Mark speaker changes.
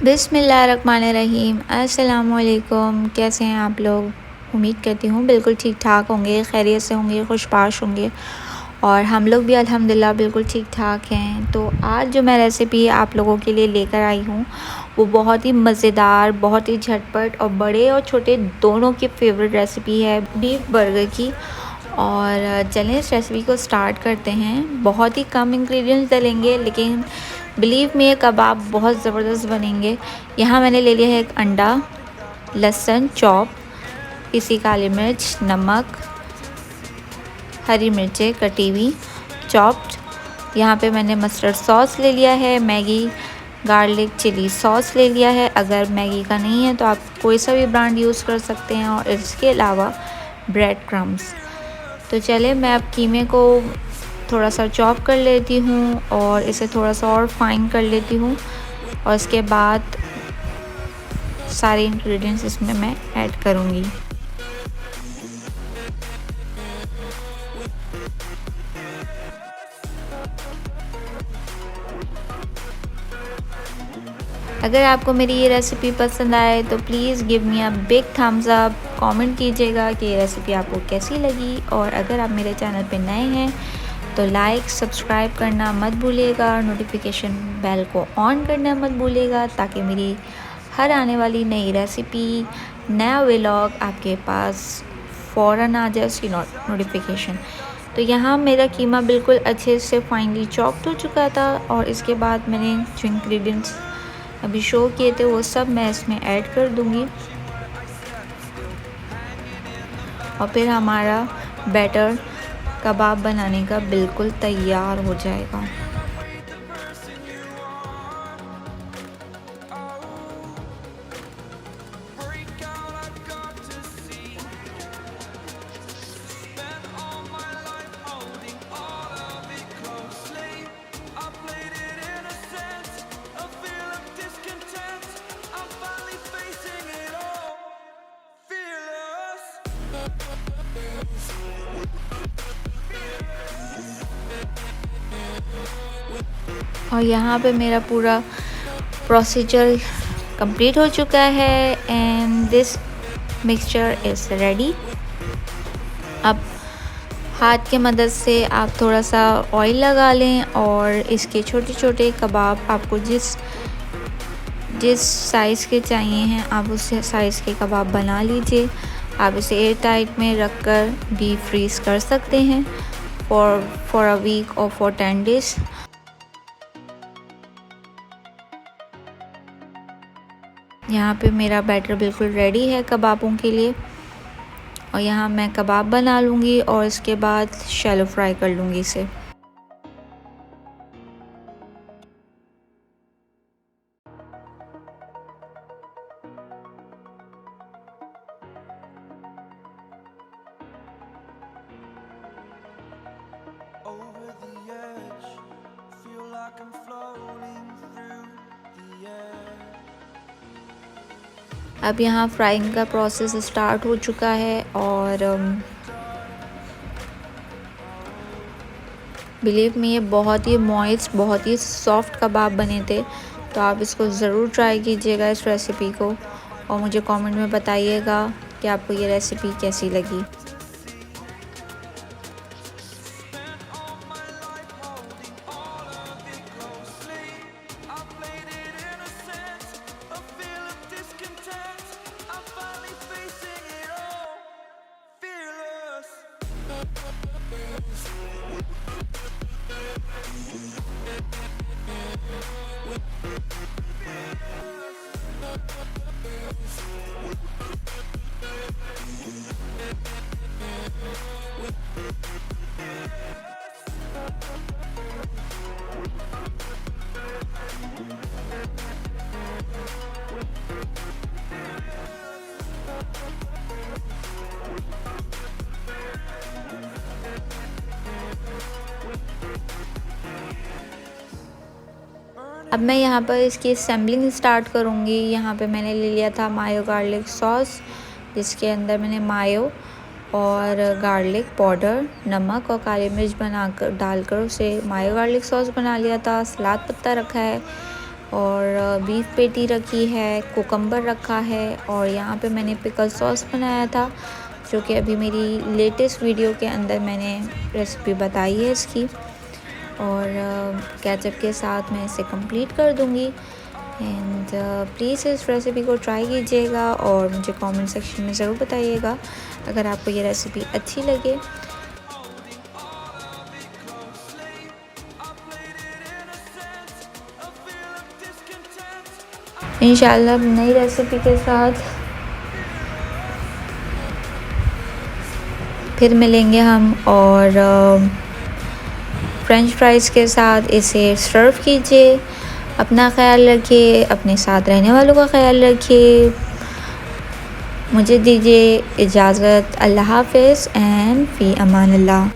Speaker 1: बिस्मिल्लाहिर्रहमानिर्रहीम। अस्सलामुअलैकुम। कैसे हैं आप लोग? उम्मीद करती हूँ बिल्कुल ठीक ठाक होंगे, खैरियत से होंगे, खुशबाश होंगे। और हम लोग भी अल्हम्दुलिल्लाह बिल्कुल ठीक ठाक हैं। तो आज जो मैं रेसिपी आप लोगों के लिए लेकर आई हूँ वो बहुत ही मज़ेदार, बहुत ही झटपट और बड़े और छोटे दोनों की फेवरेट रेसिपी है बीफ बर्गर की। और चलें इस रेसिपी को स्टार्ट करते हैं। बहुत ही कम इंग्रेडिएंट्स डलेंगे लेकिन बिलीव में ये कबाब बहुत ज़बरदस्त बनेंगे। यहाँ मैंने ले लिया है एक अंडा, लहसुन चॉप, पिसी काली मिर्च, नमक, हरी मिर्चें कटी हुई चॉप्ड। यहाँ पे मैंने मस्टर्ड सॉस ले लिया है, मैगी गार्लिक चिली सॉस ले लिया है। अगर मैगी का नहीं है तो आप कोई सा भी ब्रांड यूज़ कर सकते हैं। और इसके अलावा ब्रेड क्रम्स। तो चले मैं अब कीमे को थोड़ा सा चॉप कर लेती हूँ और इसे थोड़ा सा और फाइन कर लेती हूँ। और इसके बाद सारे इंग्रेडिएंट्स इसमें मैं ऐड करूँगी। अगर आपको मेरी ये रेसिपी पसंद आए तो please give me a big thumbs up. Comment कीजिएगा कि ये रेसिपी आपको कैसी लगी। और अगर आप मेरे चैनल पे नए हैं तो लाइक सब्सक्राइब करना मत भूलिएगा, नोटिफिकेशन बेल को ऑन करना मत भूलिएगा ताकि मेरी हर आने वाली नई रेसिपी, नया व्लॉग आपके पास फ़ौरन आ जाए उसकी नोटिफिकेशन। तो यहाँ मेरा कीमा बिल्कुल अच्छे से फाइनली चॉप्ड हो चुका था। और इसके बाद मैंने जो इंग्रेडिएंट्स अभी शो किए थे वो सब मैं इसमें ऐड कर दूँगी। और फिर हमारा बैटर कबाब बनाने का बिल्कुल तैयार हो जाएगा। और यहाँ पे मेरा पूरा प्रोसीजर कंप्लीट हो चुका है and this mixture is ready. अब हाथ के मदद से आप थोड़ा सा ऑयल लगा लें और इसके छोटे छोटे कबाब आपको जिस साइज़ के चाहिए हैं आप उस साइज़ के कबाब बना लीजिए। आप इसे एयर टाइट में रख कर भी फ्रीज़ कर सकते हैं फॉर अ वीक और फॉर 10 डेज़। यहाँ पे मेरा बैटर बिल्कुल रेडी है कबाबों के लिए। और यहाँ मैं कबाब बना लूँगी और इसके बाद शैलो फ्राई कर लूँगी इसे। अब यहाँ फ्राइंग का प्रोसेस स्टार्ट हो चुका है और बिलीव में ये बहुत ही मॉइस्ट, बहुत ही सॉफ्ट कबाब बने थे। तो आप इसको ज़रूर ट्राई कीजिएगा इस रेसिपी को और मुझे कमेंट में बताइएगा कि आपको ये रेसिपी कैसी लगी। अब मैं यहाँ पर इसकी असेंबलिंग स्टार्ट करूँगी। यहाँ पे मैंने ले लिया था मायो गार्लिक सॉस, जिसके अंदर मैंने मायो और गार्लिक पाउडर, नमक और काली मिर्च बनाकर डालकर उसे मायो गार्लिक सॉस बना लिया था। सलाद पत्ता रखा है और बीफ पेटी रखी है, कुकम्बर रखा है और यहाँ पे मैंने पिकल सॉस बनाया था, जो कि अभी मेरी लेटेस्ट वीडियो के अंदर मैंने रेसिपी बताई है इसकी। और केचप के साथ मैं इसे कंप्लीट कर दूँगी। एंड प्लीज़ इस रेसिपी को ट्राई कीजिएगा और मुझे कमेंट सेक्शन में ज़रूर बताइएगा अगर आपको ये रेसिपी अच्छी लगे। इंशाल्लाह नई रेसिपी के साथ फिर मिलेंगे हम। और फ्रेंच फ्राइज़ के साथ इसे सर्व कीजिए। अपना ख्याल रखिए, अपने साथ रहने वालों का ख्याल रखिए। मुझे दीजिए इजाज़त। अल्लाह हाफ़िज़ एंड फ़ी अमान अल्लाह।